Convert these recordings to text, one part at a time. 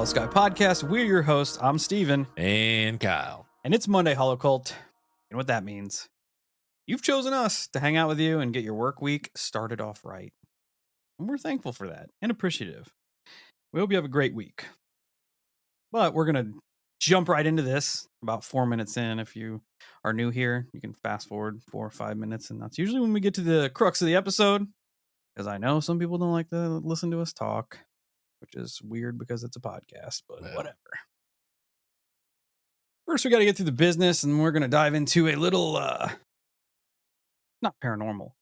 Holosky podcast. We're your hosts. I'm Steven. And Kyle. And it's Monday, Holocult. And what that means, you've chosen us to hang out with you and get your work week started off right. And we're thankful for that and appreciative. We hope you have a great week. But we're going to jump right into this about 4 minutes in. If you are new here, you can fast forward 4 or 5 minutes. And that's usually when we get to the crux of the episode. Because I know some people don't like to listen to us talk, which is weird because it's a podcast, but whatever. First, we got to get through the business, and we're going to dive into a little, not paranormal,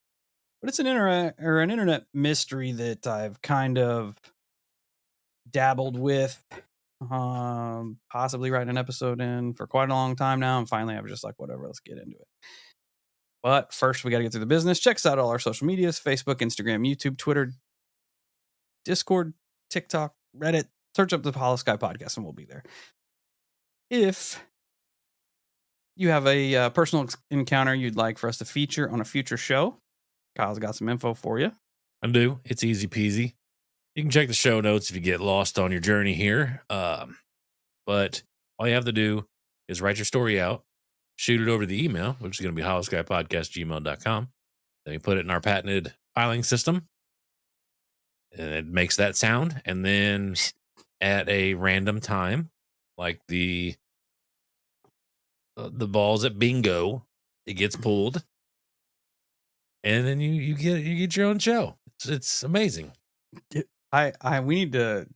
but it's an internet mystery that I've kind of dabbled with, possibly writing an episode in for quite a long time now, and finally I was just like, whatever, let's get into it. But first, we got to get through the business. Check us out all our social medias: Facebook, Instagram, YouTube, Twitter, Discord, TikTok, Reddit. Search up the Holosky podcast, and we'll be there. If you have a personal encounter you'd like for us to feature on a future show, Kyle's got some info for you. I do. It's easy peasy. You can check the show notes if you get lost on your journey here. But all you have to do is write your story out, shoot it over the email, which is going to be holoskypodcast@gmail.com. Then you put it in our patented filing system, and it makes that sound. And then at a random time, like the balls at bingo, it gets pulled, and then you get your own show. It's amazing. We need to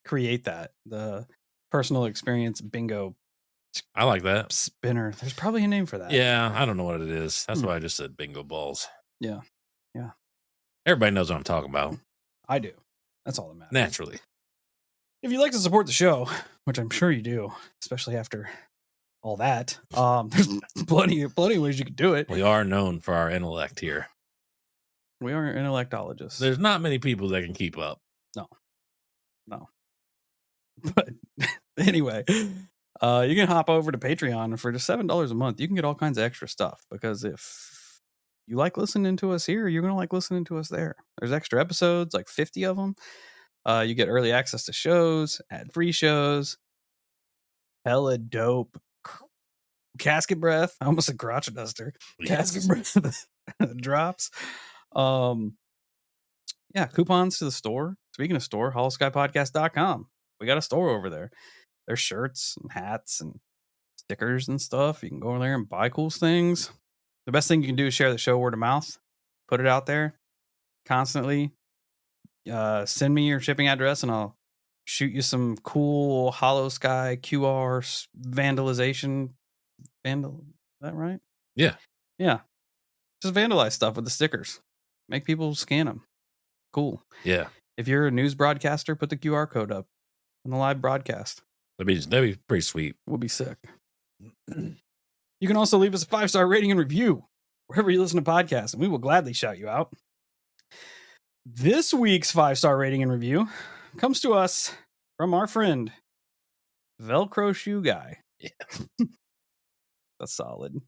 create that, the personal experience bingo. I like that spinner. There's probably a name for that. Yeah, I don't know what it is. That's why I just said bingo balls. Yeah. Everybody knows what I'm talking about. I do. That's all that matters. Naturally. If you'd like to support the show, which I'm sure you do, especially after all that, there's plenty of ways you can do it. We are known for our intellect here. We are intellectologists. There's not many people that can keep up. No. But anyway, you can hop over to Patreon for just $7 a month. You can get all kinds of extra stuff, because if you like listening to us here, you're going to like listening to us there. There's extra episodes, like 50 of them. You get early access to shows, ad-free shows, hella dope casket breath. I almost said crotch duster. Yes. Casket breath drops. Yeah, coupons to the store. Speaking of store, holoskypodcast.com. We got a store over there. There's shirts and hats and stickers and stuff. You can go over there and buy cool things. The best thing you can do is share the show word of mouth. Put it out there constantly. Send me your shipping address and I'll shoot you some cool Holosky QR vandalization. Is that right? Yeah. Just vandalize stuff with the stickers. Make people scan them. Cool. Yeah. If you're a news broadcaster, put the QR code up in the live broadcast. That'd be pretty sweet. We'll be sick. You can also leave us a 5-star rating and review wherever you listen to podcasts, and we will gladly shout you out. This week's 5-star rating and review comes to us from our friend, Velcro Shoe Guy. Yeah. That's solid.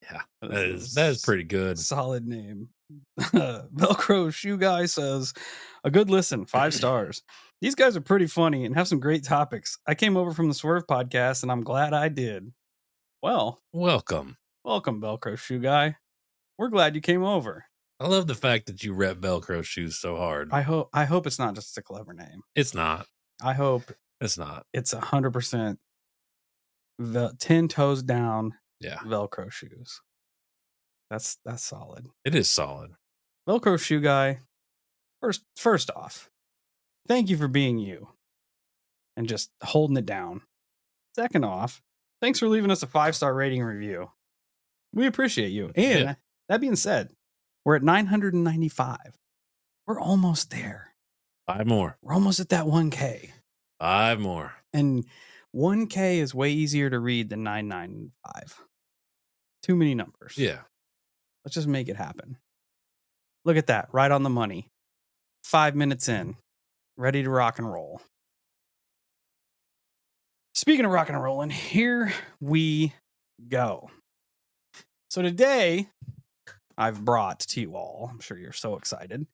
Yeah. That is pretty good. Solid name. Velcro Shoe Guy says, a good listen, 5 stars. These guys are pretty funny and have some great topics. I came over from the Swerve podcast and I'm glad I did. Well, welcome, Velcro Shoe Guy. We're glad you came over. I love the fact that you rep Velcro shoes so hard. I hope it's not just a clever name. It's not. I hope it's not. It's 100% 10 toes down. Yeah. Velcro shoes. That's solid. It is solid. Velcro Shoe Guy. First off, thank you for being you and just holding it down. Second off, thanks for leaving us a 5-star rating and review. We appreciate you. And that being said, we're at 995. We're almost there. 5 more. We're almost at that 1K. 5 more. And 1K is way easier to read than 995. Too many numbers. Yeah. Let's just make it happen. Look at that. Right on the money. 5 minutes in. Ready to rock and roll. Speaking of rock and rolling, here we go. So today, I've brought to you all, I'm sure you're so excited, I'm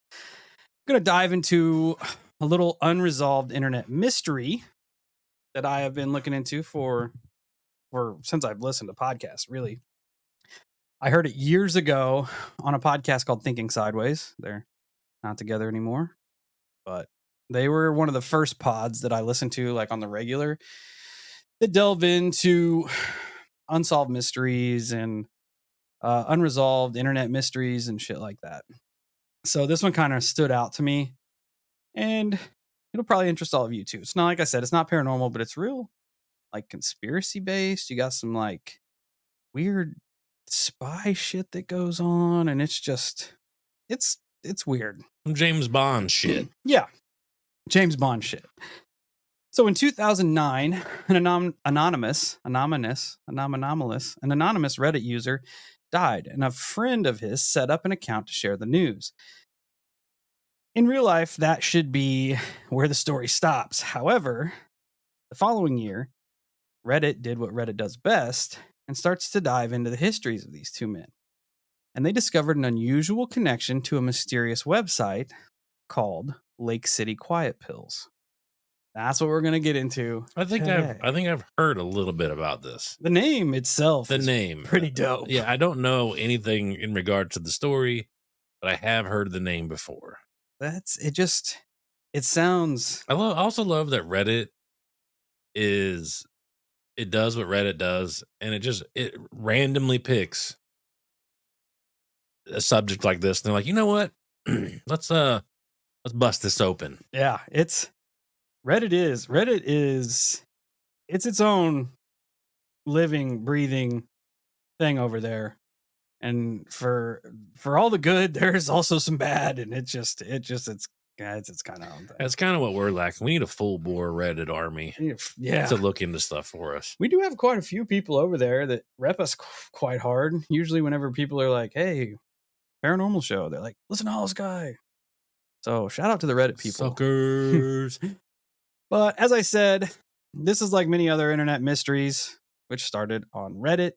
going to dive into a little unresolved internet mystery that I have been looking into for since I've listened to podcasts, really. I heard it years ago on a podcast called Thinking Sideways. They're not together anymore, but they were one of the first pods that I listened to, like on the regular, that delve into unsolved mysteries and unresolved internet mysteries and shit like that. So this one kind of stood out to me, and it'll probably interest all of you too. It's not, like I said, it's not paranormal, but it's real, like conspiracy based. You got some like weird spy shit that goes on, and it's just it's weird. Some James Bond shit. Yeah, James Bond shit. So in 2009, an anonymous Reddit user died, and a friend of his set up an account to share the news. In real life, that should be where the story stops. However, the following year, Reddit did what Reddit does best and starts to dive into the histories of these two men. And they discovered an unusual connection to a mysterious website called Lake City Quiet Pills. That's what we're going to get into today. I think I've heard a little bit about this. The name itself The is name. pretty dope. Yeah, I don't know anything in regard to the story, but I have heard the name before. It sounds. I also love that Reddit it does what Reddit does, and it randomly picks a subject like this. And they're like, you know what? let's bust this open. Yeah, Reddit is it's its own living, breathing thing over there. And for all the good, there's also some bad, and it's kind of own thing. That's kind of what we're lacking. We need a full bore Reddit army Yeah, to look into stuff for us. we do have quite a few people over there that rep us quite hard. Usually, whenever people are like, "Hey, paranormal show," they're like, "Listen to Holosky." So shout out to the Reddit people, Suckers. But as I said, this is like many other internet mysteries, which started on Reddit.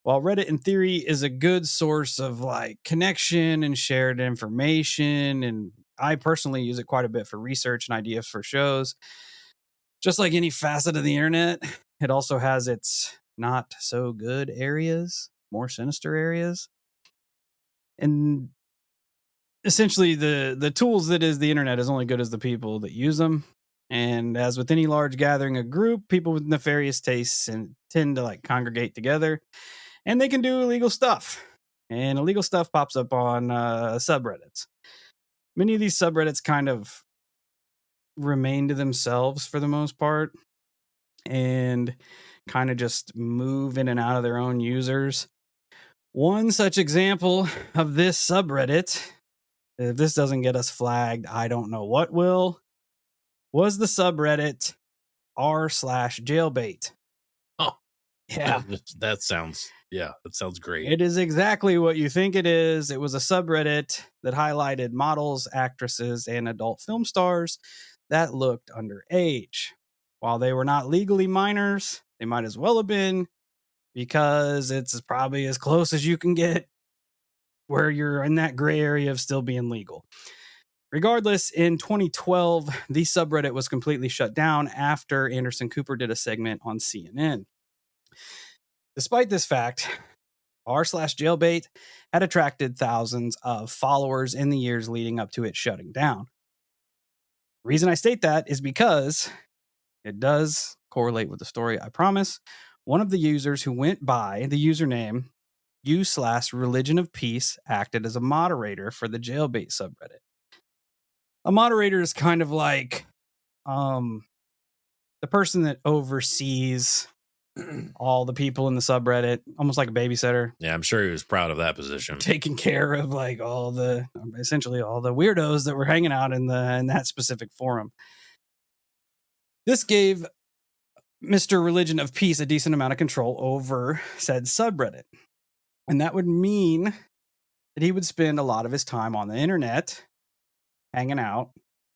While Reddit in theory is a good source of like connection and shared information, and I personally use it quite a bit for research and ideas for shows, just like any facet of the internet, it also has its not so good areas, more sinister areas. And essentially the tools that is the internet is only good as the people that use them. And as with any large gathering of group, people with nefarious tastes and tend to like congregate together, and they can do illegal stuff. And illegal stuff pops up on subreddits. Many of these subreddits kind of remain to themselves for the most part, and kind of just move in and out of their own users. One such example of this subreddit, if this doesn't get us flagged, I don't know what will, was the subreddit r/jailbait. Oh, yeah. That sounds great. It is exactly what you think it is. It was a subreddit that highlighted models, actresses, and adult film stars that looked underage. While they were not legally minors, they might as well have been, because it's probably as close as you can get where you're in that gray area of still being legal. Regardless, in 2012, the subreddit was completely shut down after Anderson Cooper did a segment on CNN. Despite this fact, r/jailbait had attracted thousands of followers in the years leading up to it shutting down. The reason I state that is because it does correlate with the story, I promise. One of the users who went by the username u/religion of peace acted as a moderator for the jailbait subreddit. A moderator is kind of like the person that oversees all the people in the subreddit, almost like a babysitter. Yeah, I'm sure he was proud of that position. Taking care of like essentially all the weirdos that were hanging out in that specific forum. This gave Mr. Religion of Peace a decent amount of control over said subreddit. And that would mean that he would spend a lot of his time on the internet, hanging out,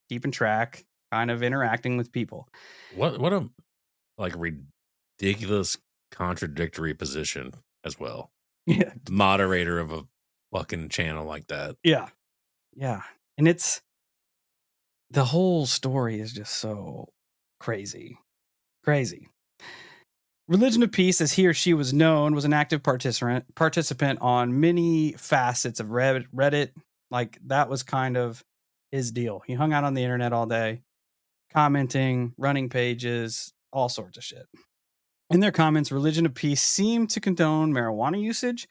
keeping track, kind of interacting with people. What a like ridiculous contradictory position as well. Yeah. Moderator of a fucking channel like that. Yeah. Yeah. And the whole story is just so crazy. Crazy. Religion of Peace, as he or she was known, was an active participant on many facets of Reddit. Like, that was kind of his deal. He hung out on the internet all day, commenting, running pages, all sorts of shit. In their comments, Religion of Peace seemed to condone marijuana usage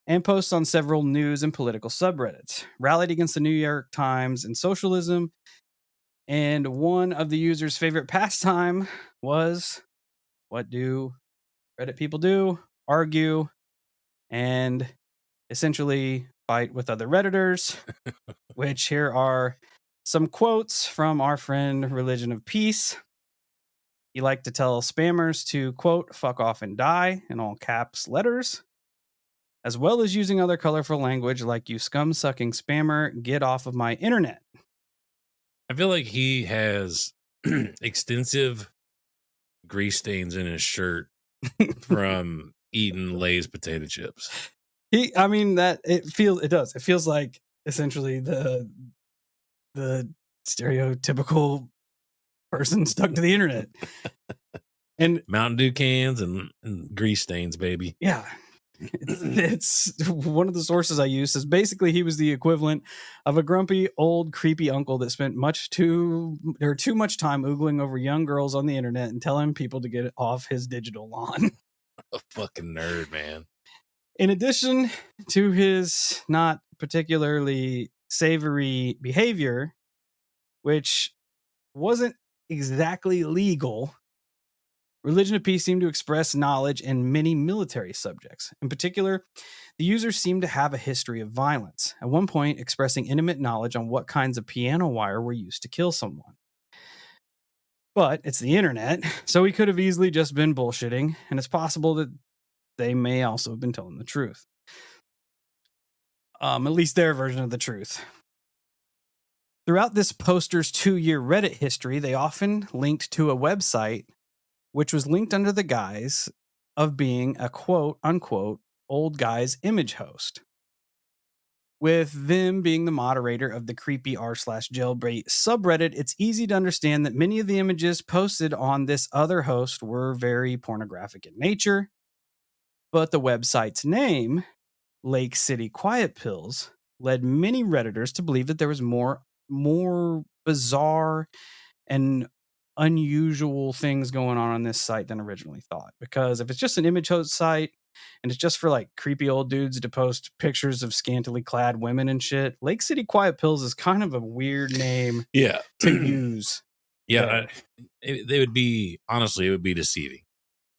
and posts on several news and political subreddits, rallied against the New York Times and socialism. And one of the users' favorite pastime was, what do Reddit people do? Argue and essentially fight with other Redditors, which here are some quotes from our friend Religion of Peace. He liked to tell spammers to, quote, fuck off and die in all caps letters, as well as using other colorful language like, you scum sucking spammer, get off of my internet. I feel like he has extensive grease stains in his shirt from eating Lay's potato chips. I mean, that it does. It feels like essentially the stereotypical person stuck to the internet. And Mountain Dew cans and grease stains, baby. yeah, it's one of the sources I use says basically he was the equivalent of a grumpy old creepy uncle that spent too much time oogling over young girls on the internet and telling people to get off his digital lawn. A fucking nerd, man. In addition to his not particularly savory behavior, which wasn't exactly legal, Religion of Peace seemed to express knowledge in many military subjects. In particular, the users seemed to have a history of violence, at one point expressing intimate knowledge on what kinds of piano wire were used to kill someone. But it's the internet, so he could have easily just been bullshitting, and it's possible that they may also have been telling the truth. At least their version of the truth. Throughout this poster's 2-year Reddit history, they often linked to a website which was linked under the guise of being a quote unquote old guy's image host. With them being the moderator of the creepy r/jailbait subreddit, it's easy to understand that many of the images posted on this other host were very pornographic in nature. But the website's name, Lake City Quiet Pills, led many Redditors to believe that there was more bizarre and unusual things going on this site than originally thought. Because if it's just an image host site and it's just for like creepy old dudes to post pictures of scantily clad women and shit, Lake City Quiet Pills is kind of a weird name Yeah. to use. Yeah. They would be, honestly, it would be deceiving.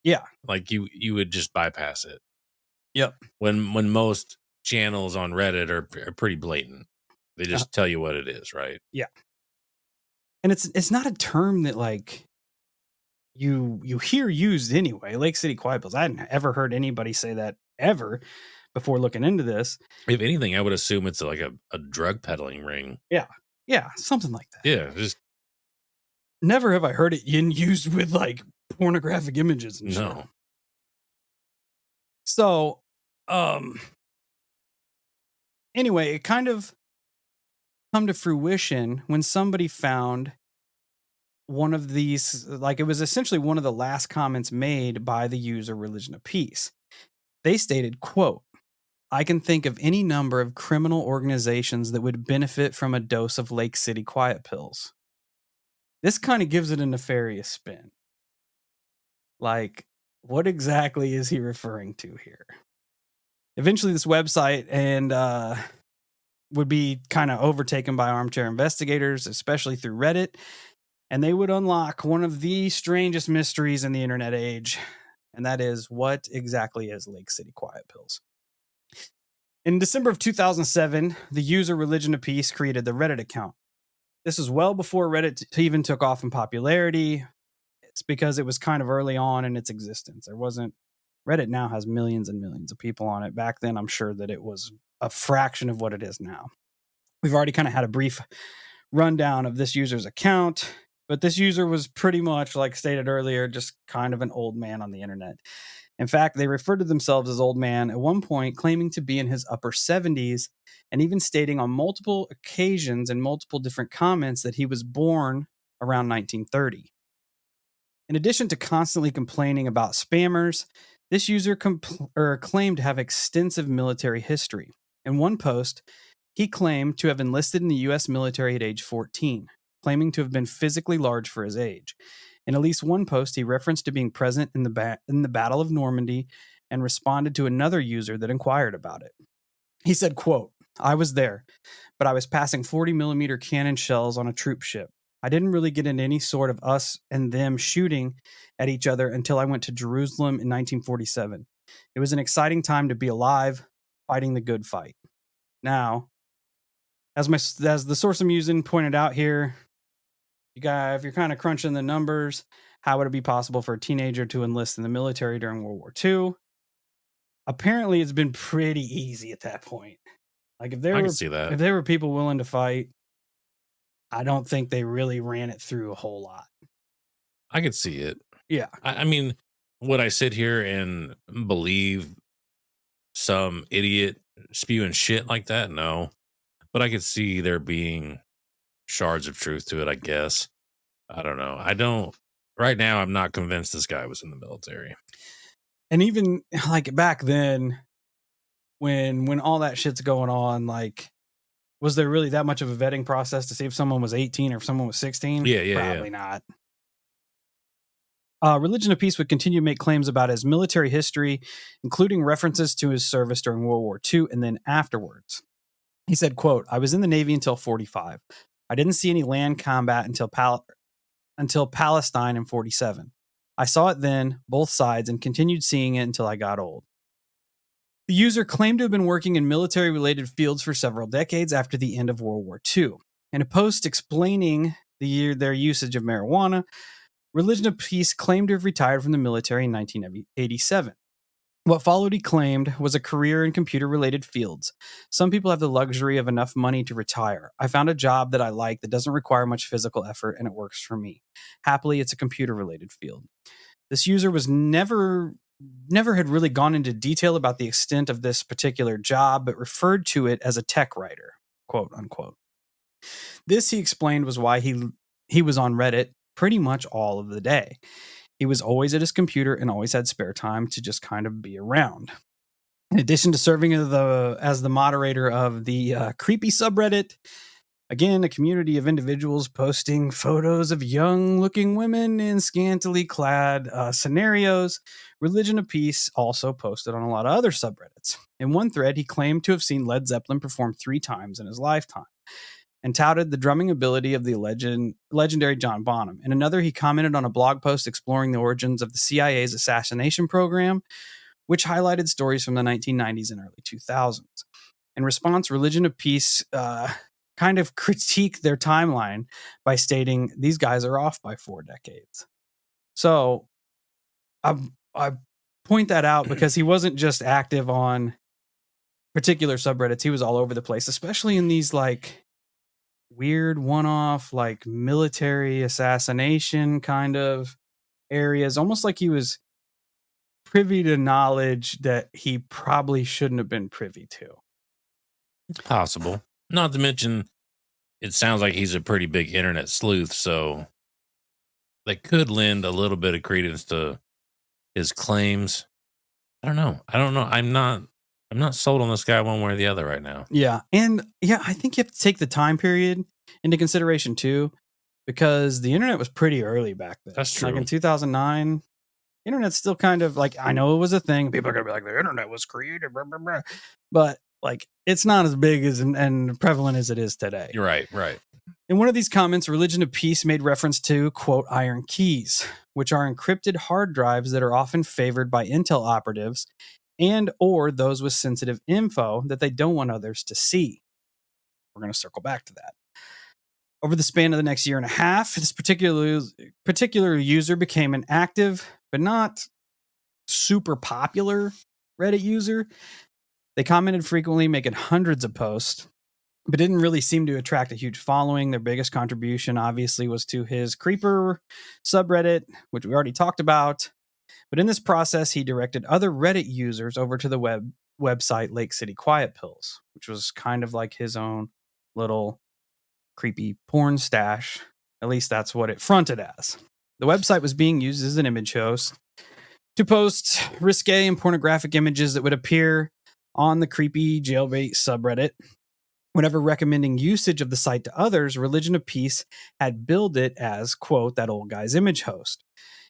Yeah. Like you would just bypass it. Yep. When most channels on Reddit are pretty blatant. They just tell you what it is, right? Yeah. And it's not a term that like you hear used anyway. Lake City Quiet Pills. I hadn't ever heard anybody say that ever before looking into this. If anything, I would assume it's like a drug peddling ring. Yeah. Yeah. Something like that. Yeah. Just never have I heard it used with like pornographic images and shit. no. So, anyway, it kind of come to fruition when somebody found one of these, like it was essentially one of the last comments made by the user Religion of Peace. They stated, quote, I can think of any number of criminal organizations that would benefit from a dose of Lake City Quiet Pills. This kind of gives it a nefarious spin. Like, what exactly is he referring to here? Eventually, this website would be kind of overtaken by armchair investigators, especially through Reddit, and they would unlock one of the strangest mysteries in the internet age, and that is, what exactly is Lake City Quiet Pills? In December of 2007, the user Religion of Peace created the Reddit account. This was well before Reddit even took off in popularity. It's because it was kind of early on in its existence. Reddit now has millions and millions of people on it. Back then, I'm sure that it was a fraction of what it is now. We've already kind of had a brief rundown of this user's account, but this user was pretty much, like stated earlier, just kind of an old man on the internet. In fact, they referred to themselves as old man at one point, claiming to be in his upper 70s, and even stating on multiple occasions and multiple different comments that he was born around 1930. In addition to constantly complaining about spammers, this user claimed to have extensive military history. In one post, he claimed to have enlisted in the U.S. military at age 14, claiming to have been physically large for his age. In at least one post, he referenced to being present in the Battle of Normandy and responded to another user that inquired about it. He said, quote, "I was there, but I was passing 40 millimeter cannon shells on a troop ship. I didn't really get into any sort of us and them shooting at each other until I went to Jerusalem in 1947. It was an exciting time to be alive, fighting the good fight." Now, as the source I'm using pointed out here, if you're kind of crunching the numbers, how would it be possible for a teenager to enlist in the military during World War II? Apparently, it's been pretty easy at that point. Like I can see that. if there were people willing to fight, I don't think they really ran it through a whole lot. I could see it. Yeah. I mean, would I sit here and believe some idiot spewing shit like that? No. But I could see there being shards of truth to it, I guess. I don't know. I don't right now I'm not convinced this guy was in the military. And even like back then, when all that shit's going on, like, was there really that much of a vetting process to see if someone was 18 or if someone was 16? Yeah. Probably not. Religion of Peace would continue to make claims about his military history, including references to his service during World War II and then afterwards. He said, quote, "I was in the Navy until 45. I didn't see any land combat until Palestine in 47. I saw it then, both sides, and continued seeing it until I got old." The user claimed to have been working in military-related fields for several decades after the end of World War II. In a post explaining their usage of marijuana, Religion of Peace claimed to have retired from the military in 1987. What followed, he claimed, was a career in computer-related fields. "Some people have the luxury of enough money to retire. I found a job that I like that doesn't require much physical effort, and it works for me. Happily, it's a computer-related field." This user was never had really gone into detail about the extent of this particular job, but referred to it as a tech writer, quote unquote. This, he explained, was why he was on Reddit pretty much all of the day. He was always at his computer and always had spare time to just kind of be around. In addition to serving as the moderator of the creepy subreddit, again, a community of individuals posting photos of young-looking women in scantily clad scenarios, Religion of Peace also posted on a lot of other subreddits. In one thread, he claimed to have seen Led Zeppelin perform 3 times in his lifetime and touted the drumming ability of the legendary John Bonham. In another, he commented on a blog post exploring the origins of the CIA's assassination program, which highlighted stories from the 1990s and early 2000s. In response, Religion of Peace kind of critiqued their timeline by stating these guys are off by 4 decades. So I point that out because he wasn't just active on particular subreddits. He was all over the place, especially in these like weird one-off like military assassination kind of areas, almost like he was privy to knowledge that he probably shouldn't have been privy to. It's possible. Not to mention, it sounds like he's a pretty big internet sleuth, so they could lend a little bit of credence to his claims. I don't know. I'm not sold on this guy one way or the other right now. Yeah. And yeah, I think you have to take the time period into consideration too, because the internet was pretty early back then. That's Like true. in 2009, internet's still kind of like, I know it was a thing. People are going to be like, the internet was created, blah, blah, blah. But like, it's not as big as and prevalent as it is today. You're right. In one of these comments, Religion of Peace made reference to, quote, iron keys, which are encrypted hard drives that are often favored by Intel operatives and or those with sensitive info that they don't want others to see. We're going to circle back to that. Over the span of the next year and a half, this particular user became an active but not super popular Reddit user. They commented frequently, making hundreds of posts, but didn't really seem to attract a huge following. Their biggest contribution, obviously, was to his Creeper subreddit, which we already talked about. But in this process, he directed other Reddit users over to the website Lake City Quiet Pills, which was kind of like his own little creepy porn stash. At least that's what it fronted as. The website was being used as an image host to post risque and pornographic images that would appear on the creepy jailbait subreddit. Whenever recommending usage of the site to others, Religion of Peace had billed it as, quote, that old guy's image host,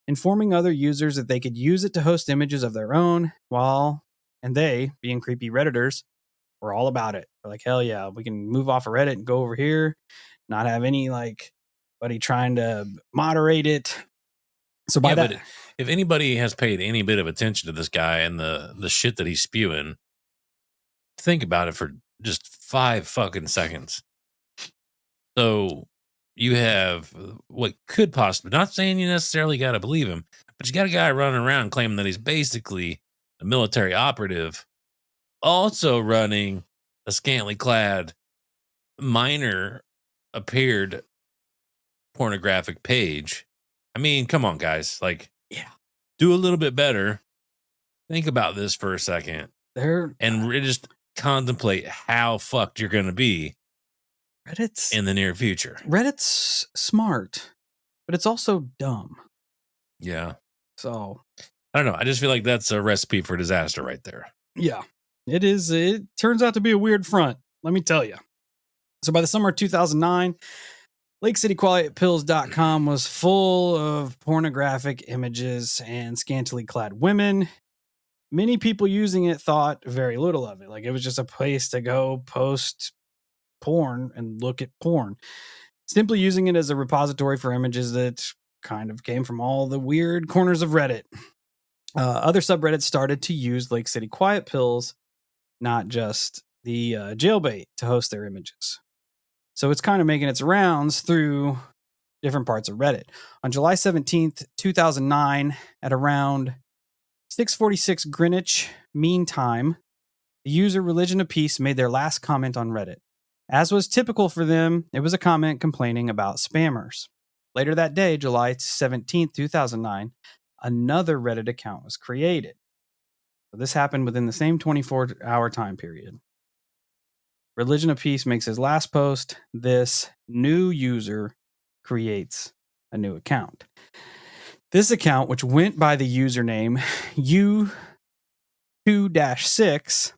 informing other users that they could use it to host images of their own, and they, being creepy Redditors, were all about it. They're like, hell yeah, we can move off of Reddit and go over here, not have any like buddy trying to moderate it. So by But if anybody has paid any bit of attention to this guy and the shit that he's spewing, think about it for just 5 fucking seconds. So you have what could possibly, not saying you necessarily got to believe him, but you got a guy running around claiming that he's basically a military operative, also running a scantily clad minor appeared pornographic page. I mean, come on, guys. Like, yeah, do a little bit better. Think about this for a second and just contemplate how fucked you're going to be in the near future. Reddit's smart, but it's also dumb. Yeah. So I don't know. I just feel like that's a recipe for disaster right there. yeah, it is. It turns out to be a weird front, let me tell you. So by the summer of 2009, LakeCityQuietPills.com was full of pornographic images and scantily clad women. Many people using it thought very little of it. Like it was just a place to go post porn and look at porn. Simply using it as a repository for images that kind of came from all the weird corners of Reddit. Other subreddits started to use Lake City Quiet Pills, not just the jailbait, to host their images. So it's kind of making its rounds through different parts of Reddit. On July 17th, 2009, at around 6:46 Greenwich Mean Time, the user Religion of Peace made their last comment on Reddit. As was typical for them, it was a comment complaining about spammers. Later that day, July 17th, 2009, another Reddit account was created. So this happened within the same 24-hour time period. Religion of Peace makes his last post. This new user creates a new account. This account, which went by the username U2-6,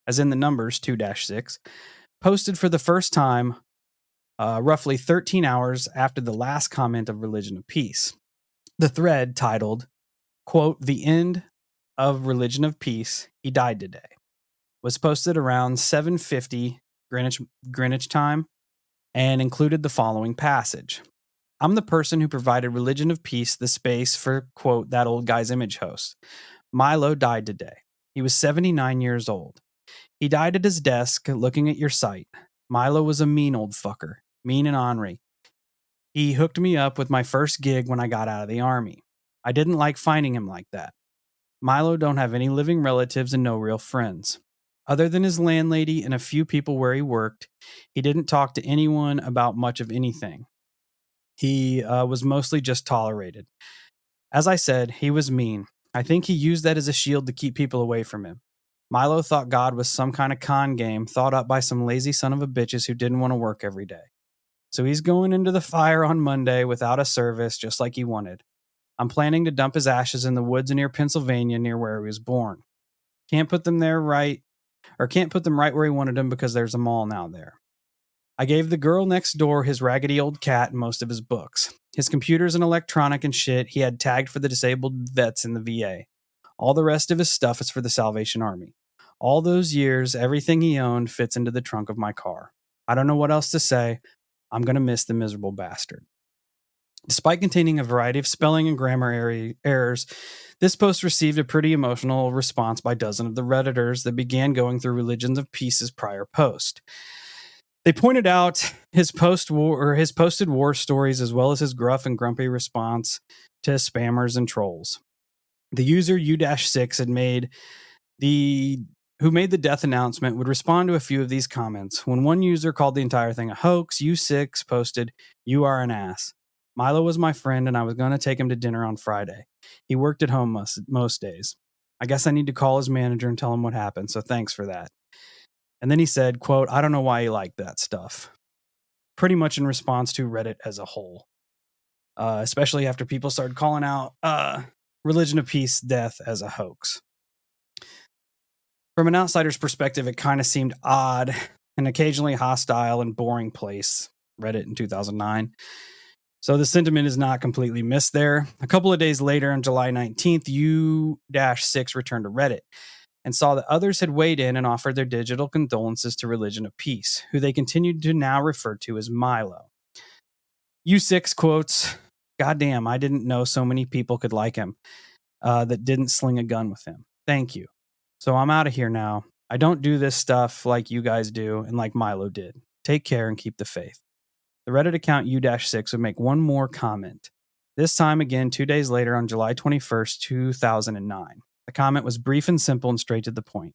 as in the numbers 2-6, posted for the first time roughly 13 hours after the last comment of Religion of Peace. The thread titled, quote, "The End of Religion of Peace, He Died Today," was posted around 7:50 Greenwich time and included the following passage. "I'm the person who provided Religion of Peace the space for, quote, that old guy's image host. Milo died today. He was 79 years old. He died at his desk looking at your site. Milo was a mean old fucker, mean and ornery. He hooked me up with my first gig when I got out of the army. I didn't like finding him like that. Milo don't have any living relatives and no real friends. Other than his landlady and a few people where he worked, he didn't talk to anyone about much of anything. He was mostly just tolerated. As I said, he was mean. I think he used that as a shield to keep people away from him. Milo thought God was some kind of con game thought up by some lazy son of a bitches who didn't want to work every day. So he's going into the fire on Monday without a service, just like he wanted. I'm planning to dump his ashes in the woods near Pennsylvania, near where he was born. Can't put them right where he wanted them because there's a mall now there. I gave the girl next door his raggedy old cat and most of his books. His computers and electronic and shit he had tagged for the disabled vets in the VA. All the rest of his stuff is for the Salvation Army. All those years, everything he owned fits into the trunk of my car. I don't know what else to say. I'm going to miss the miserable bastard." Despite containing a variety of spelling and grammar errors, this post received a pretty emotional response by dozens of the Redditors that began going through Religions of Peace's prior post. They pointed out his posted war stories as well as his gruff and grumpy response to spammers and trolls. The user U-6 who made the death announcement would respond to a few of these comments. When one user called the entire thing a hoax, U6 posted, "You are an ass. Milo was my friend and I was going to take him to dinner on Friday. He worked at home most days. I guess I need to call his manager and tell him what happened, so thanks for that." And then he said, quote, "I don't know why he liked that stuff." Pretty much in response to Reddit as a whole. especially after people started calling out religion of peace death as a hoax. From an outsider's perspective, it kind of seemed odd, an occasionally hostile and boring place. Reddit in 2009. So the sentiment is not completely missed there. A couple of days later, on July 19th, U-6 returned to Reddit and saw that others had weighed in and offered their digital condolences to Religion of Peace, who they continued to now refer to as Milo. U6 quotes, "Goddamn, I didn't know so many people could like him that didn't sling a gun with him. Thank you. So I'm out of here now. I don't do this stuff like you guys do and like Milo did. Take care and keep the faith." The Reddit account U-6 would make one more comment. This time again 2 days later on July 21st, 2009. The comment was brief and simple and straight to the point.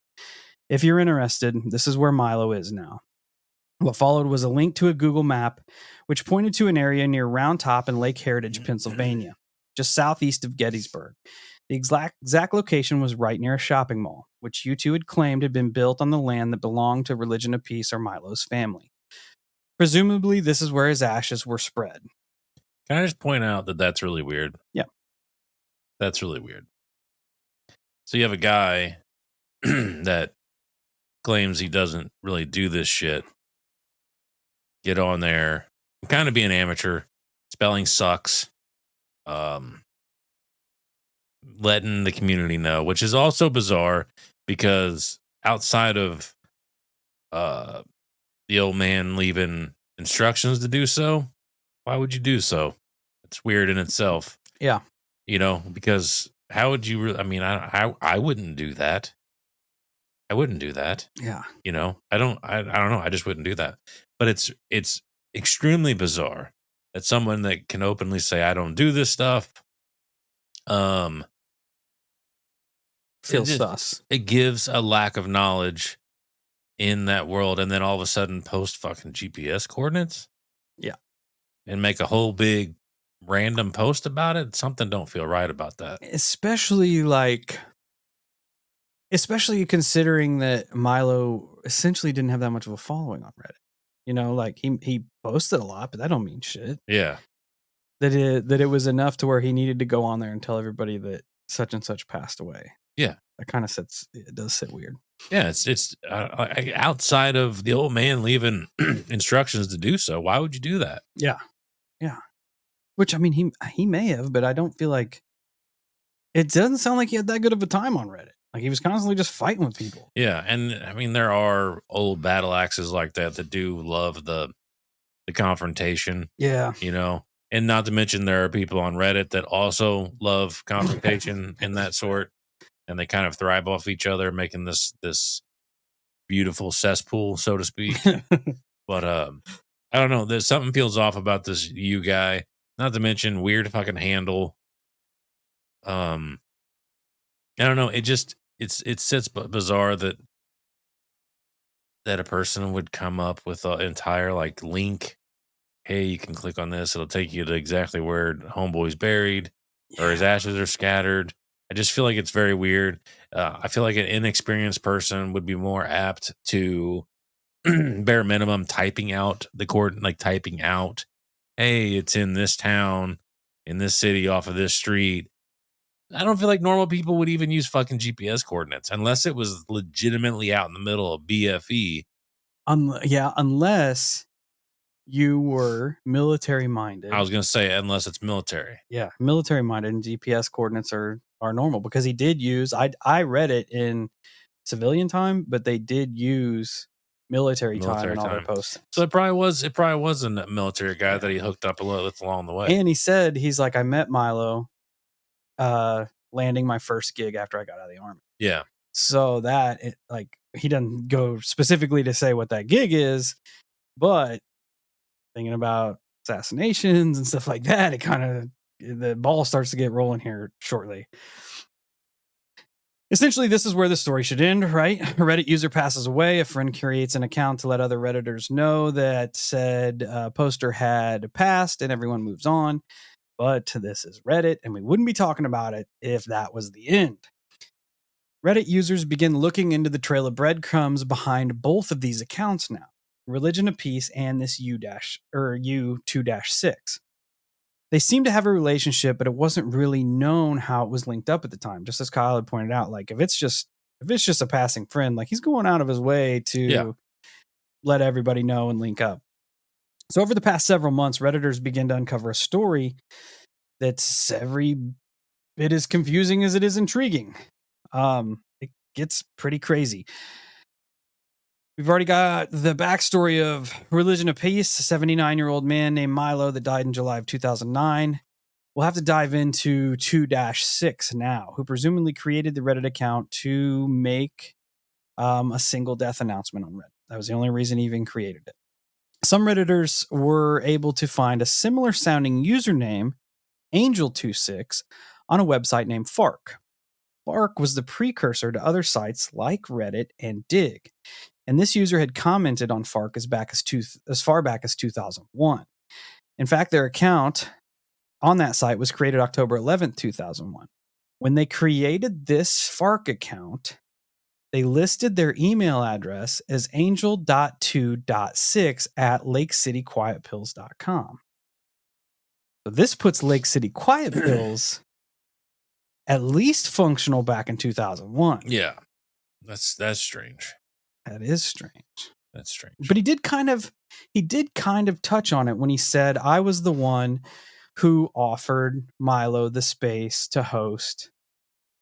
"If you're interested, this is where Milo is now." What followed was a link to a Google map, which pointed to an area near Round Top in Lake Heritage, Pennsylvania, just southeast of Gettysburg. The exact location was right near a shopping mall, which U2 had claimed had been built on the land that belonged to Religion of Peace or Milo's family. Presumably, this is where his ashes were spread. Can I just point out that that's really weird? Yeah. That's really weird. So you have a guy that claims he doesn't really do this shit. Get on there, kind of be an amateur. Spelling sucks. Letting the community know, which is also bizarre because outside of the old man leaving instructions to do so, why would you do so? It's weird in itself. Yeah. Because how would you? I wouldn't do that. I wouldn't do that. Yeah. I don't know. I just wouldn't do that. But it's extremely bizarre that someone that can openly say I don't do this stuff. Feels sus. It gives a lack of knowledge in that world, and then all of a sudden post fucking GPS coordinates. Yeah. And make a whole big random post about it. Something don't feel right about that. Especially considering that Milo essentially didn't have that much of a following on Reddit. He posted a lot, but that don't mean shit. Yeah. That it was enough to where he needed to go on there and tell everybody that such and such passed away. Yeah. That kind of it does sit weird. Yeah, it's outside of the old man leaving instructions to do so. Why would you do that? Yeah. Which he may have, but I don't feel like it doesn't sound like he had that good of a time on Reddit. Like he was constantly just fighting with people. Yeah, and there are old battle axes like that do love the confrontation. Yeah. And not to mention there are people on Reddit that also love confrontation in that sort, and they kind of thrive off each other, making this beautiful cesspool, so to speak. But I don't know. There's something feels off about this guy. Not to mention weird fucking handle. I don't know. It sits bizarre that a person would come up with an entire link. Hey, you can click on this. It'll take you to exactly where homeboy's buried or his ashes are scattered. I just feel like it's very weird. I feel like an inexperienced person would be more apt to bare minimum typing out the typing out, hey, it's in this town, in this city, off of this street. I don't feel like normal people would even use fucking GPS coordinates unless it was legitimately out in the middle of BFE. Unless you were military minded. I was going to say, unless it's military. Yeah, military minded, and GPS coordinates are normal because he did use, I read it in civilian time, but they did use military time in all their posts. So it probably was a military guy that he hooked up a little with along the way. And he said, he's like, I met Milo landing my first gig after I got out of the Army. Yeah. So that he doesn't go specifically to say what that gig is, but thinking about assassinations and stuff like that, the ball starts to get rolling here shortly. Essentially, this is where the story should end, right? A Reddit user passes away. A friend creates an account to let other Redditors know that said poster had passed, and everyone moves on. But this is Reddit, and we wouldn't be talking about it if that was the end. Reddit users begin looking into the trail of breadcrumbs behind both of these accounts now, Religion of Peace and this U-2-6. They seemed to have a relationship, but it wasn't really known how it was linked up at the time. Just as Kyle had pointed out, like if it's just a passing friend, like he's going out of his way Yeah. to let everybody know and link up. So over the past several months, Redditors begin to uncover a story that's every bit as confusing as it is intriguing. It gets pretty crazy. We've already got the backstory of Religion of Peace, a 79-year-old man named Milo that died in July of 2009. We'll have to dive into 2-6 now, who presumably created the Reddit account to make a single death announcement on Reddit. That was the only reason he even created it. Some Redditors were able to find a similar sounding username, Angel26, on a website named Fark. Fark was the precursor to other sites like Reddit and Dig, and this user had commented on Fark as far back as 2001. In fact, their account on that site was created October 11th, 2001. When they created this Fark account, they listed their email address as angel.2.6 at lakecityquietpills.com. So this puts Lake City Quiet Pills at least functional back in 2001. Yeah. That's strange. That is strange. That's strange. But he did kind of touch on it when he said, I was the one who offered Milo the space to host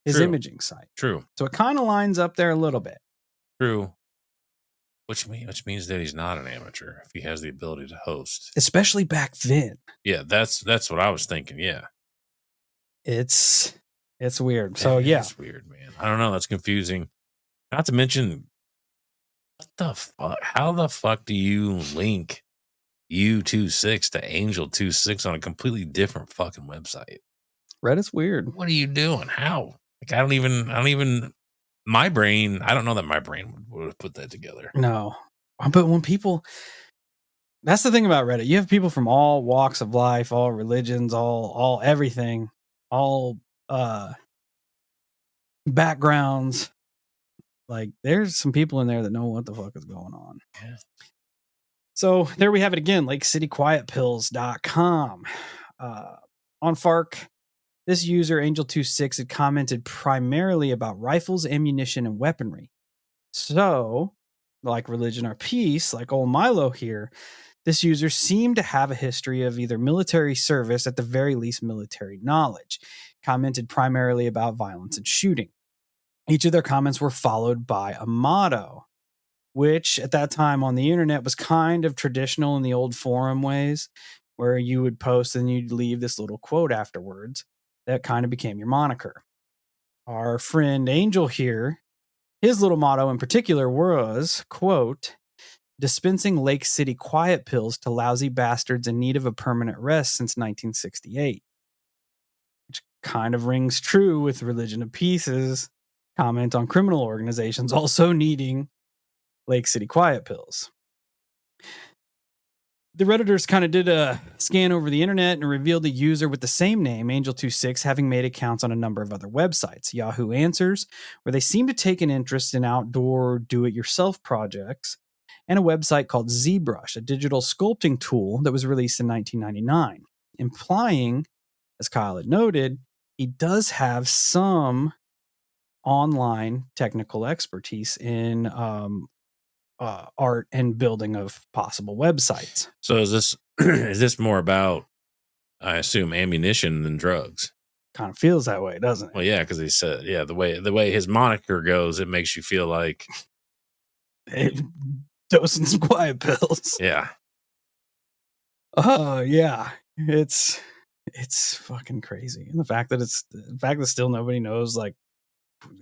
his True. imaging site. True. So it kind of lines up there a little bit. True. Which means that he's not an amateur if he has the ability to host. Especially back then. Yeah, that's what I was thinking. Yeah. It's weird. So yeah. It's weird, man. I don't know. That's confusing. Not to mention, what the fuck? How the fuck do you link U26 to Angel26 on a completely different fucking website? Reddit's weird. What are you doing? How? Like, I don't even, my brain, I don't know that my brain would have put that together. No. But when people, that's the thing about Reddit. You have people from all walks of life, all religions, all everything, all backgrounds. Like there's some people in there that know what the fuck is going on. Yeah. So there we have it again, lakecityquietpills.com. On Fark, this user, Angel26, had commented primarily about rifles, ammunition, and weaponry. So, like Religion or Peace, like old Milo here, this user seemed to have a history of either military service, at the very least military knowledge, commented primarily about violence and shooting. Each of their comments were followed by a motto, which at that time on the internet was kind of traditional in the old forum ways, where you would post and you'd leave this little quote afterwards that kind of became your moniker. Our friend Angel here, his little motto in particular was, quote, dispensing Lake City Quiet Pills to lousy bastards in need of a permanent rest since 1968. Which kind of rings true with Religion of Peace's comment on criminal organizations also needing Lake City Quiet Pills. The Redditors kind of did a scan over the internet and revealed a user with the same name, Angel26, having made accounts on a number of other websites. Yahoo Answers, where they seem to take an interest in outdoor do-it-yourself projects, and a website called ZBrush, a digital sculpting tool that was released in 1999, implying, as Kyle had noted, he does have some online technical expertise in art and building of possible websites. So is this more about, I assume, ammunition than drugs? Kind of feels that way, doesn't it? Well, yeah, because he said, yeah, the way his moniker goes, it makes you feel like dosing some quiet pills. Yeah. Yeah. It's fucking crazy. And the fact that still nobody knows like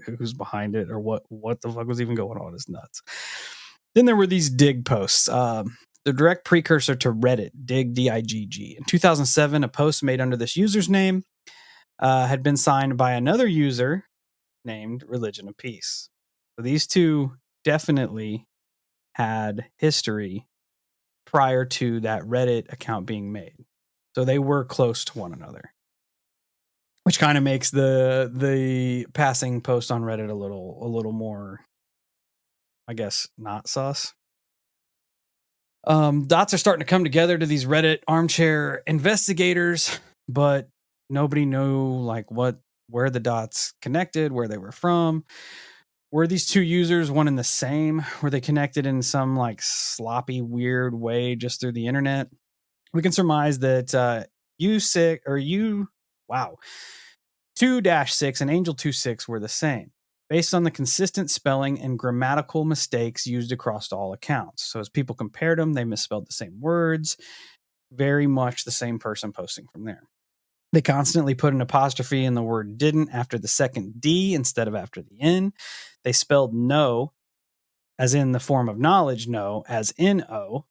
who's behind it or what the fuck was even going on is nuts. Then there were these Dig posts. The direct precursor to Reddit, Dig, D-I-G-G. In 2007, a post made under this user's name had been signed by another user named Religion of Peace. So these two definitely had history prior to that Reddit account being made. So they were close to one another, which kind of makes the passing post on Reddit a little more, I guess, not sus. Dots are starting to come together to these Reddit armchair investigators but nobody knew where the dots connected, where they were from. Were these two users one and the same? Were they connected in some like sloppy, weird way just through the internet? We can surmise that wow, 2-6 and Angel 26 were the same, based on the consistent spelling and grammatical mistakes used across all accounts. So as people compared them, they misspelled the same words, very much the same person posting from there. They constantly put an apostrophe in the word didn't after the second D instead of after the N. They spelled no, as in the form of knowledge, no, as in O.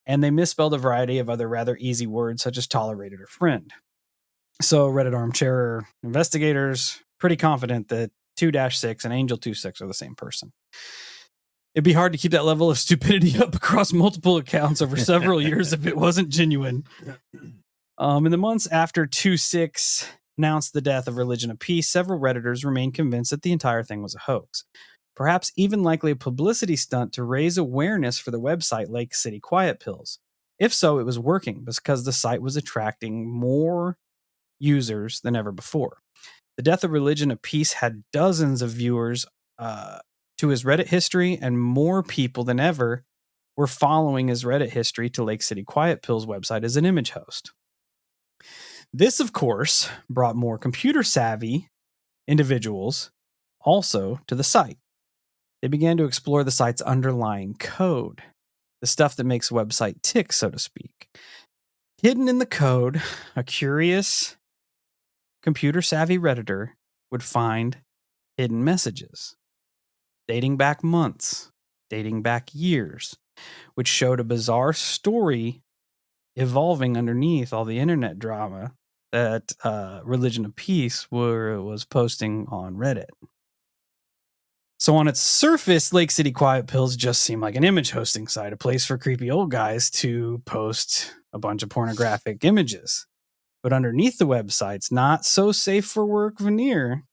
And they misspelled a variety of other rather easy words such as tolerated or friend. So Reddit armchair investigators pretty confident that 2-6 and Angel 26 are the same person. It'd be hard to keep that level of stupidity up across multiple accounts over several years if it wasn't genuine. In the months after 2-6 announced the death of Religion of Peace, several Redditors remained convinced that the entire thing was a hoax. Perhaps even likely a publicity stunt to raise awareness for the website Lake City Quiet Pills. If so, it was working because the site was attracting more users than ever before. The death of Religion of Peace had dozens of viewers to his Reddit history, and more people than ever were following his Reddit history to Lake City Quiet Pills website as an image host. This, of course, brought more computer savvy individuals also to the site. They began to explore the site's underlying code, the stuff that makes a website tick, so to speak. Hidden in the code, a curious computer savvy Redditor would find hidden messages dating back months, dating back years, which showed a bizarre story evolving underneath all the internet drama that Religion of Peace was posting on Reddit. So on its surface, Lake City Quiet Pills just seemed like an image hosting site, a place for creepy old guys to post a bunch of pornographic images. But underneath the website's not so safe for work veneer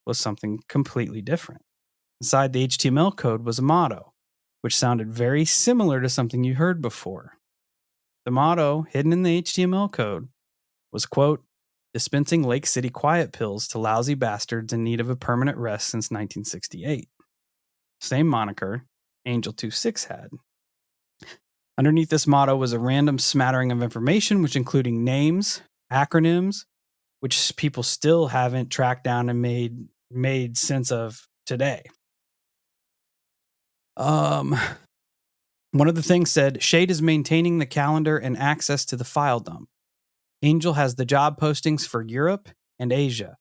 was something completely different. Inside the HTML code was a motto, which sounded very similar to something you heard before. The motto, hidden in the HTML code, was, quote, dispensing Lake City Quiet Pills to lousy bastards in need of a permanent rest since 1968. Same moniker Angel 26 had. Underneath this motto was a random smattering of information, which including names, acronyms, which people still haven't tracked down and made sense of today. One of the things said, Shade is maintaining the calendar and access to the file dump. Angel has the job postings for Europe and Asia.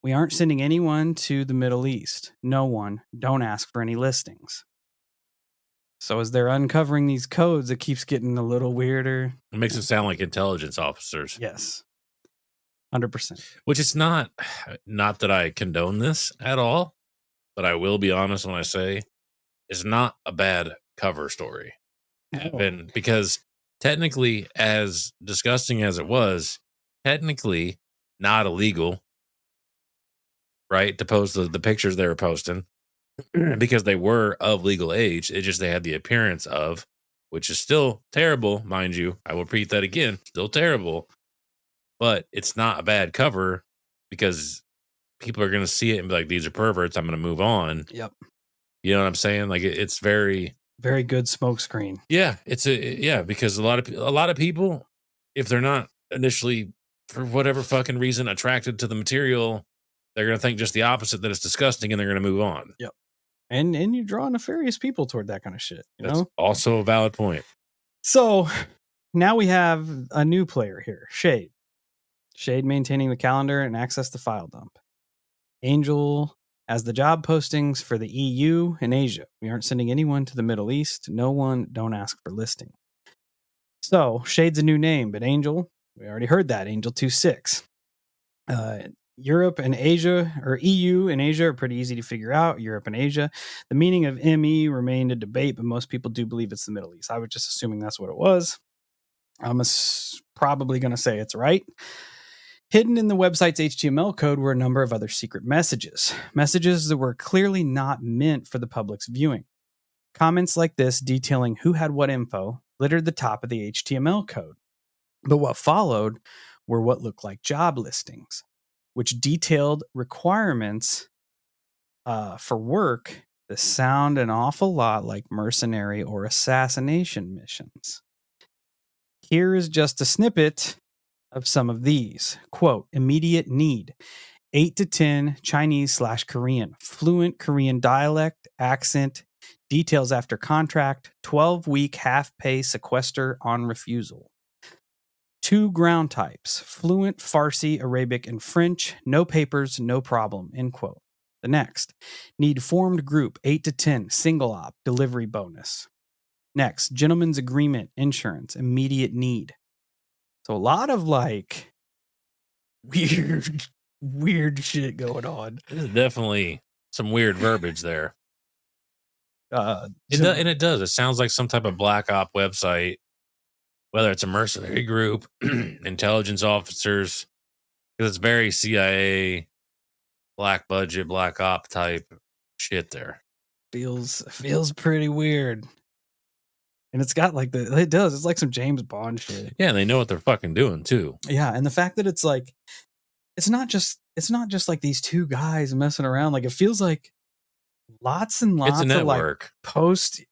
We aren't sending anyone to the Middle East. No one. Don't ask for any listings. So as they're uncovering these codes, it keeps getting a little weirder. It makes it sound like intelligence officers. Yes. 100%. Which is not that I condone this at all, but I will be honest when I say it's not a bad cover story. And because technically, as disgusting as it was, technically not illegal, right? To post the pictures they were posting because they were of legal age. It just they had the appearance of, which is still terrible, mind you. I will repeat that again, still terrible. But it's not a bad cover because people are going to see it and be like, these are perverts. I'm going to move on. Yep. You know what I'm saying? Like it's very good smokescreen. Yeah, because a lot of people, if they're not initially for whatever fucking reason attracted to the material, they're going to think just the opposite, that it's disgusting, and they're going to move on. Yep. And you draw nefarious people toward that kind of shit. That's also a valid point. So now we have a new player here, Shade. Shade maintaining the calendar and access to file dump. Angel as the job postings for the EU and Asia. We aren't sending anyone to the Middle East. No one, don't ask for listing. So Shade's a new name, but Angel, we already heard that, Angel 26. Europe and Asia, or EU and Asia, are pretty easy to figure out. Europe and Asia. The meaning of ME remained a debate, but most people do believe it's the Middle East. I was just assuming that's what it was. I'm probably going to say it's right. Hidden in the website's HTML code were a number of other secret messages that were clearly not meant for the public's viewing. Comments like this detailing who had what info littered the top of the HTML code. But what followed were what looked like job listings, which detailed requirements for work that sound an awful lot like mercenary or assassination missions. Here is just a snippet of some of these. Quote, immediate need. 8 to 10 Chinese/Korean, fluent Korean dialect, accent, details after contract, 12-week half-pay sequester on refusal. 2 ground types, fluent Farsi, Arabic, and French, no papers, no problem, end quote. The next, need formed group, 8 to 10, single op, delivery bonus. Next, gentleman's agreement, insurance, immediate need. So a lot of like weird shit going on. There's definitely some weird verbiage there. So, It does. It sounds like some type of black op website, whether it's a mercenary group, intelligence officers, because it's very CIA, black budget, black op type shit there. feels pretty weird. And it's got like it does. It's like some James Bond shit. Yeah, and they know what they're fucking doing too. Yeah, and the fact that it's like it's not just like these 2 guys messing around. Like it feels like lots and It's lots a of like network. post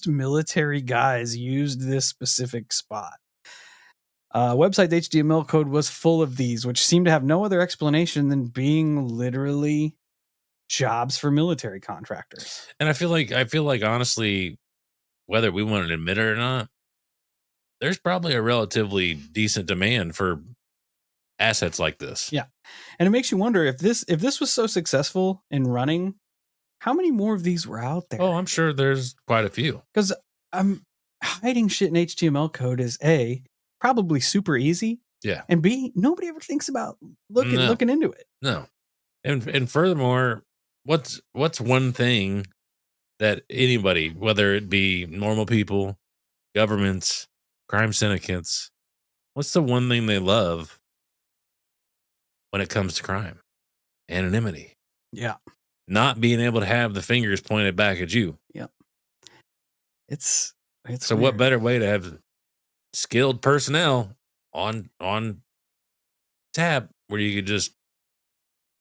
military guys used this specific spot. Website's HTML code was full of these, which seemed to have no other explanation than being literally jobs for military contractors. And I feel like honestly, whether we want to admit it or not, there's probably a relatively decent demand for assets like this. Yeah. And it makes you wonder if this was so successful in running, how many more of these were out there? Oh, I'm sure there's quite a few. Because hiding shit in HTML code is A, probably super easy. Yeah. And B, nobody ever thinks about looking into it. No. And furthermore, what's one thing that anybody, whether it be normal people, governments, crime syndicates, what's the one thing they love when it comes to crime? Anonymity. Yeah. Not being able to have the fingers pointed back at you. Yep. It's so weird. What better way to have skilled personnel on tab where you could just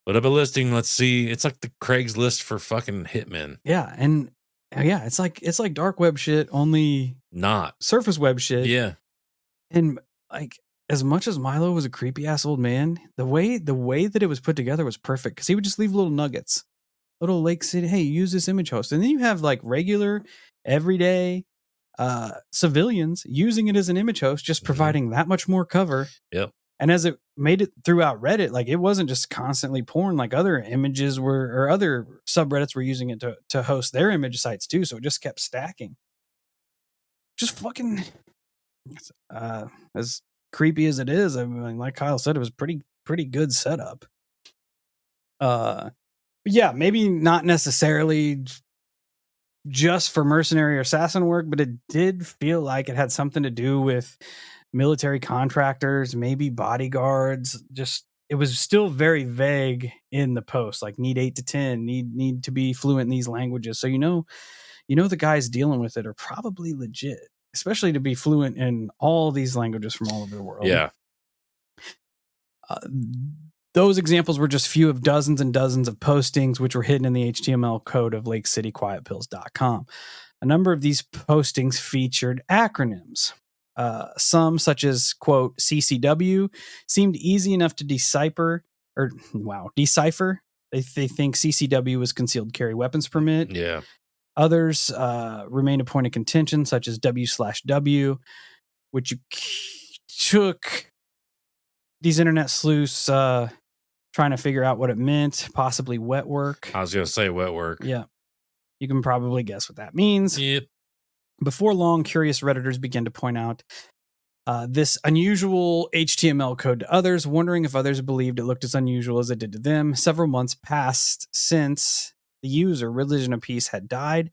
put up a listing. Let's see. It's like the Craigslist for fucking hitmen. Yeah, and yeah, it's like dark web shit, only not surface web shit. Yeah. And like as much as Milo was a creepy ass old man, the way that it was put together was perfect because he would just leave little nuggets, little Lake City. Hey, use this image host, and then you have like regular, everyday civilians using it as an image host, just providing that much more cover. Yep. And as it made it throughout Reddit, like it wasn't just constantly porn, like other images were, or other subreddits were using it to host their image sites too. So it just kept stacking. Just fucking, as creepy as it is, I mean, like Kyle said, it was pretty good setup. Yeah, maybe not necessarily just for mercenary or assassin work, but it did feel like it had something to do with military contractors, maybe bodyguards. Just it was still very vague in the post, like need 8 to 10, need to be fluent in these languages. So you know the guys dealing with it are probably legit, especially to be fluent in all these languages from all over the world. Yeah. Those examples were just few of dozens and dozens of postings which were hidden in the HTML code of LakeCityQuietPills.com. A number of these postings featured acronyms. Some, such as, quote, CCW, seemed easy enough to decipher. They think CCW was concealed carry weapons permit. Yeah. Others remain a point of contention, such as W/W, which you took these internet sleuths trying to figure out what it meant, possibly wet work. I was going to say wet work. Yeah. You can probably guess what that means. Yep. Before long, curious Redditors began to point out this unusual HTML code to others, wondering if others believed it looked as unusual as it did to them. Several months passed since the user, Religion of Peace, had died.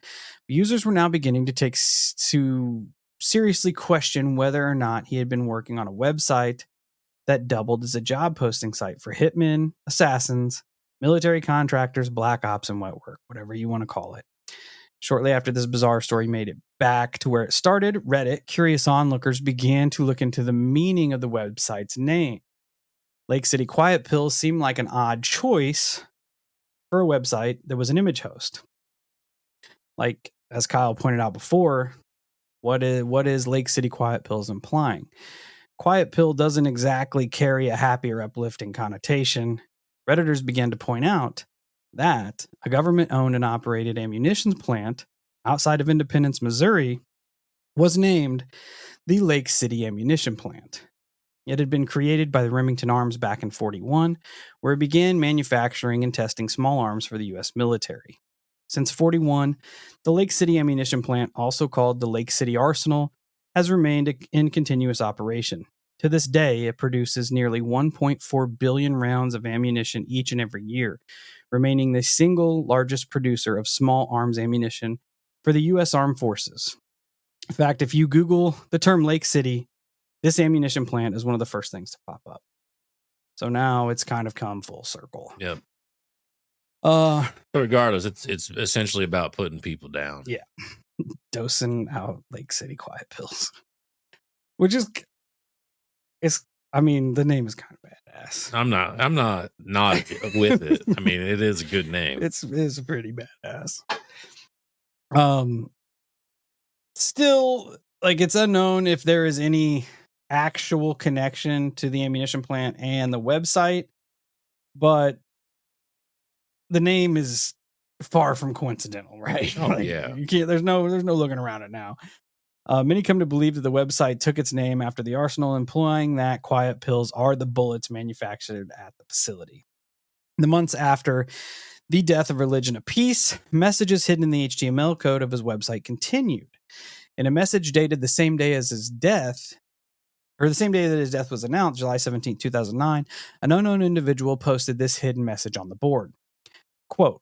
Users were now beginning to seriously question whether or not he had been working on a website that doubled as a job posting site for hitmen, assassins, military contractors, black ops, and wet work, whatever you want to call it. Shortly after this bizarre story made it back to where it started, Reddit, curious onlookers began to look into the meaning of the website's name. Lake City Quiet Pills seemed like an odd choice for a website that was an image host. Like, as Kyle pointed out before, what is Lake City Quiet Pills implying? Quiet pill doesn't exactly carry a happy or uplifting connotation. Redditors began to point out that a government owned and operated ammunition plant outside of Independence, Missouri, was named the Lake City Ammunition Plant. It had been created by the Remington Arms back in 41, where it began manufacturing and testing small arms for the U.S. military. Since 41, the Lake City Ammunition Plant, also called the Lake City Arsenal, has remained in continuous operation. To this day, it produces nearly 1.4 billion rounds of ammunition each and every year, remaining the single largest producer of small arms ammunition for the U.S. Armed Forces. In fact, if you Google the term Lake City, this ammunition plant is one of the first things to pop up. So now it's kind of come full circle. Yep. But regardless, it's essentially about putting people down. Yeah. Dosing out Lake City Quiet Pills. Which is, the name is kind of badass. I'm not with it. I mean, it is a good name. It's pretty badass. Still, it's unknown if there is any actual connection to the ammunition plant and the website, but the name is far from coincidental, right? Oh, yeah. You can't. There's no looking around it now. Many come to believe that the website took its name after the arsenal, implying that quiet pills are the bullets manufactured at the facility. In the months after the death of Religion of Peace, messages hidden in the HTML code of his website continued. In a message dated the same day as his death, or the same day that his death was announced, July 17, 2009, an unknown individual posted this hidden message on the board. Quote,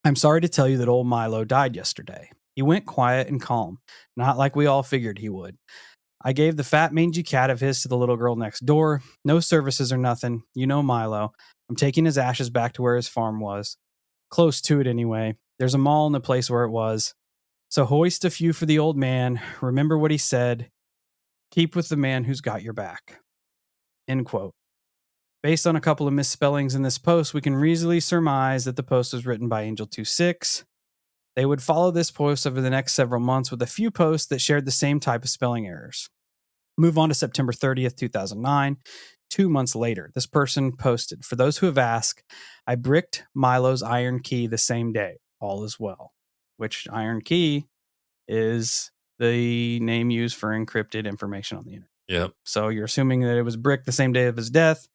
"I'm sorry to tell you that old Milo died yesterday. He went quiet and calm, not like we all figured he would. I gave the fat mangy cat of his to the little girl next door. No services or nothing. You know Milo. I'm taking his ashes back to where his farm was. Close to it anyway. There's a mall in the place where it was. So hoist a few for the old man. Remember what he said. Keep with the man who's got your back." End quote. Based on a couple of misspellings in this post, we can easily surmise that the post was written by Angel26. They would follow this post over the next several months with a few posts that shared the same type of spelling errors. Move on to September 30th, 2009. 2 months later, this person posted, "For those who have asked, I bricked Milo's iron key the same day. All is well." Which iron key is the name used for encrypted information on the internet. Yep. So you're assuming that it was bricked the same day of his death.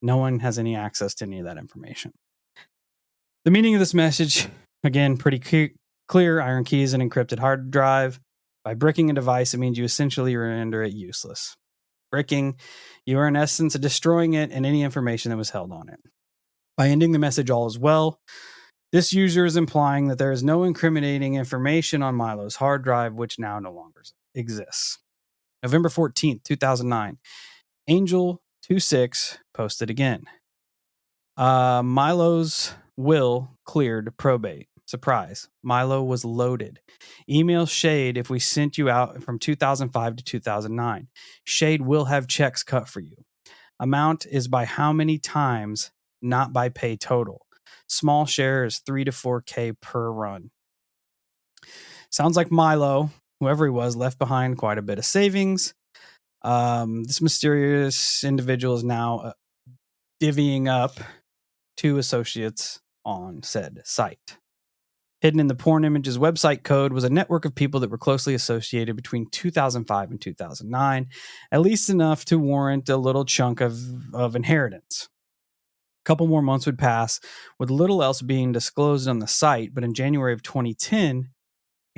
No one has any access to any of that information. The meaning of this message, again, pretty clear. Iron key is an encrypted hard drive. By bricking a device, it means you essentially render it useless. Bricking, you are in essence destroying it and any information that was held on it. By ending the message all is well, this user is implying that there is no incriminating information on Milo's hard drive, which now no longer exists. November 14th, 2009, Angel26 posted again. Milo's will cleared probate. Surprise. Milo was loaded. Email Shade if we sent you out from 2005 to 2009. Shade will have checks cut for you. Amount is by how many times, not by pay total. Small share is 3 to 4K per run. Sounds like Milo, whoever he was, left behind quite a bit of savings. This mysterious individual is now divvying up 2 associates on said site. Hidden in the porn image's website code was a network of people that were closely associated between 2005 and 2009, at least enough to warrant a little chunk of inheritance. A couple more months would pass with little else being disclosed on the site, but in January of 2010,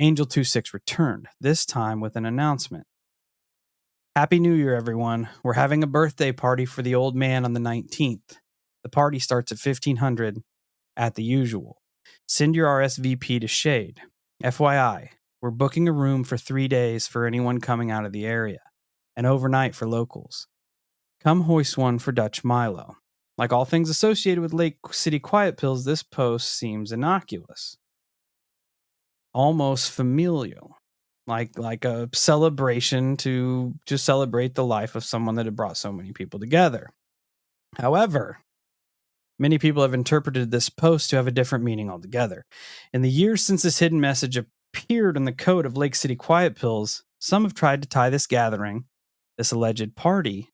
Angel26 returned, this time with an announcement. "Happy New Year, everyone. We're having a birthday party for the old man on the 19th. The party starts at 1500 at the usual. Send your RSVP to Shade. FYI, we're booking a room for 3 days for anyone coming out of the area, and overnight for locals. Come hoist one for Dutch Milo." Like all things associated with Lake City Quiet Pills, this post seems innocuous. almost familial, like a celebration to celebrate the life of someone that had brought so many people together. However, many people have interpreted this post to have a different meaning altogether. In the years since this hidden message appeared in the code of Lake City Quiet Pills, some have tried to tie this gathering, this alleged party,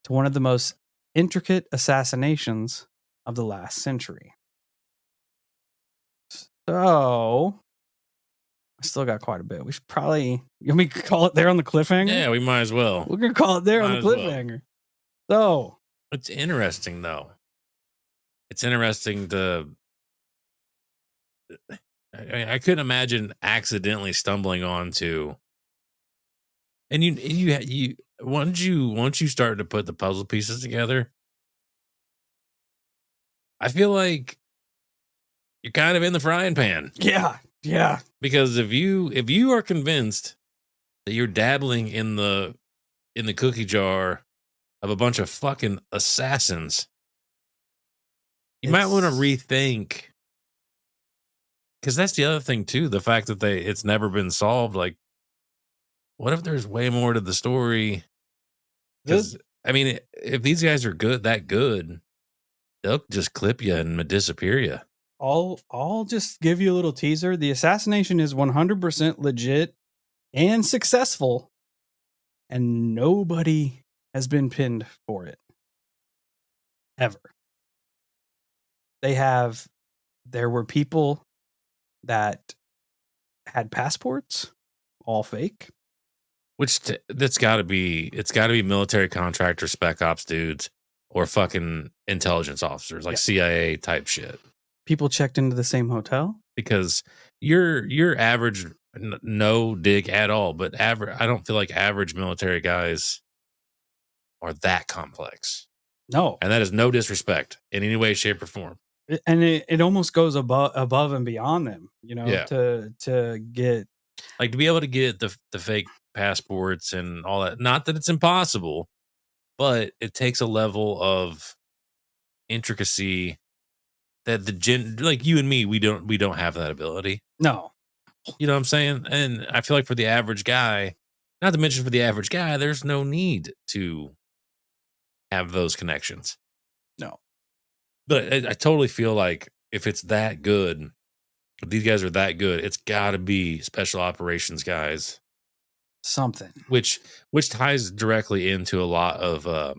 to one of the most intricate assassinations of the last century. So, I still got quite a bit. We should probably, you want me to call it there on the cliffhanger? Yeah, we might as well. We're going to call it there on the Might as well. cliffhanger. So, It's interesting, though. It's interesting to. I couldn't imagine accidentally stumbling onto. And you once you start to put the puzzle pieces together, I feel like you're kind of in the frying pan. yeah. Because if you are convinced that you're dabbling in the cookie jar of a bunch of fucking assassins, you might want to rethink. Because that's the other thing too, the fact that it's never been solved. Like, what if there's way more to the story? Because I mean, if these guys are that good, they'll just clip you and disappear you. I'll just give you a little teaser. The assassination is 100% legit and successful, and nobody has been pinned for it. Ever. There were people that had passports, all fake. Which it's got to be military contractor, spec ops dudes, or fucking intelligence officers, like CIA type shit. People checked into the same hotel. Because your average, no dig at all, but I don't feel like average military guys are that complex. No. And that is no disrespect in any way, shape, or form. And it almost goes above and beyond them, Yeah. to get, like, to be able to get the fake passports and all that. Not that it's impossible, but it takes a level of intricacy that like you and me, we don't have that ability. No. You know what I'm saying? And I feel like for the average guy, not to mention for the average guy, there's no need to have those connections. No. But I totally feel like if it's that good, if these guys are that good, it's got to be special operations guys. Something. Which ties directly into a lot of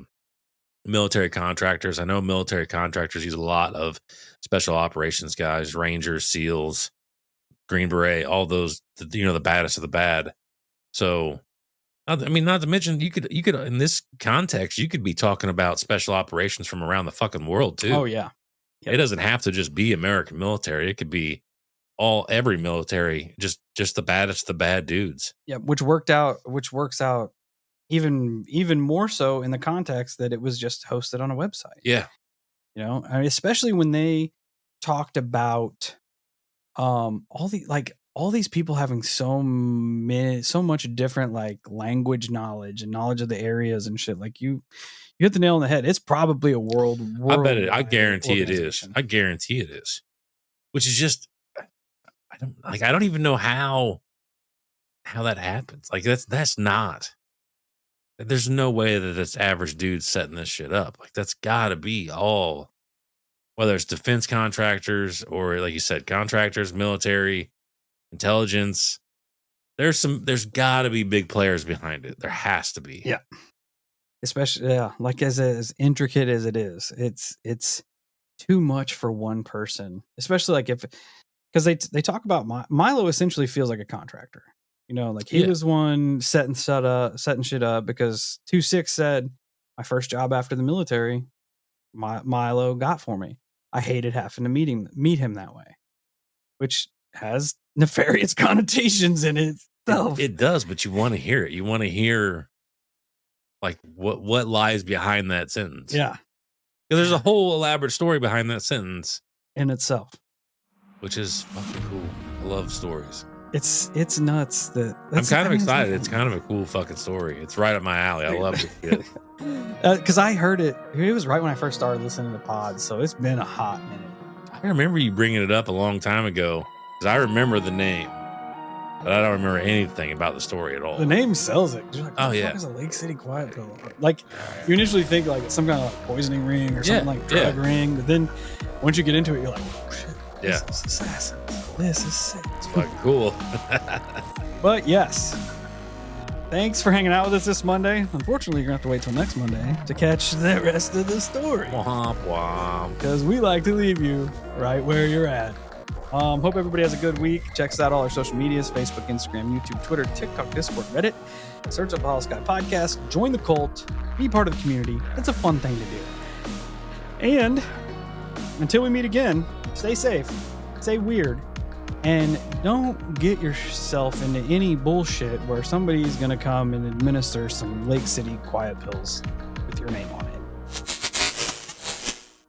military contractors. I know military contractors use a lot of special operations guys, Rangers, SEALs, Green Beret, all those, the baddest of the bad. So, not to mention, you could in this context, you could be talking about special operations from around the fucking world too. Oh yeah. Yep. It doesn't have to just be American military. It could be every military, just the baddest, the bad dudes. Yeah, which works out even more so in the context that it was just hosted on a website. Yeah. Especially when they talked about all these people having so much different like language knowledge and knowledge of the areas and shit. Like you hit the nail on the head. It's probably a world. I bet it. I guarantee it is. I guarantee it is. Which is just, I don't even know how that happens. Like that's not. There's no way that this average dude's setting this shit up. Like that's got to be all, whether it's defense contractors or, like you said, contractors, military, intelligence. There's got to be big players behind it. There has to be. Yeah. Especially, like as intricate as it is, it's too much for one person. Especially like because they talk about Milo essentially feels like a contractor. Like he was one setting shit up because 2-6 said, my first job after the military, Milo got for me. I hated having to meet him that way, which has nefarious connotations in itself. It does, but you want to hear it. You want to hear like what lies behind that sentence. Yeah. Because there's a whole elaborate story behind that sentence in itself, which is fucking cool. I love stories. It's nuts. I'm kind of excited. It's kind of a cool fucking story. It's right up my alley. I love this shit. Because I heard it. It was right when I first started listening to pods, so been a hot minute. I remember you bringing it up a long time ago because I remember the name. but I don't remember anything about the story at all. The name sells it. You're like, what Oh, the yeah. fuck is a Lake City quiet pill? Like, you initially think like it's some kind of like poisoning ring or something like drug ring, but then once you get into it, you're like, oh shit, this is assassin. This is sick. It's fucking cool. But yes, thanks for hanging out with us this Monday. Unfortunately, you're gonna have to wait till next Monday to catch the rest of the story. Womp womp. Because we like to leave you right where you're at. Hope everybody has a good week. Check us out all our social medias: Facebook, Instagram, YouTube, Twitter, TikTok, Discord, Reddit. Search up the Holosky Podcast. Join the cult. Be part of the community. It's a fun thing to do. And until we meet again, stay safe, stay weird, and don't get yourself into any bullshit where somebody's going to come and administer some Lake City quiet pills with your name on it.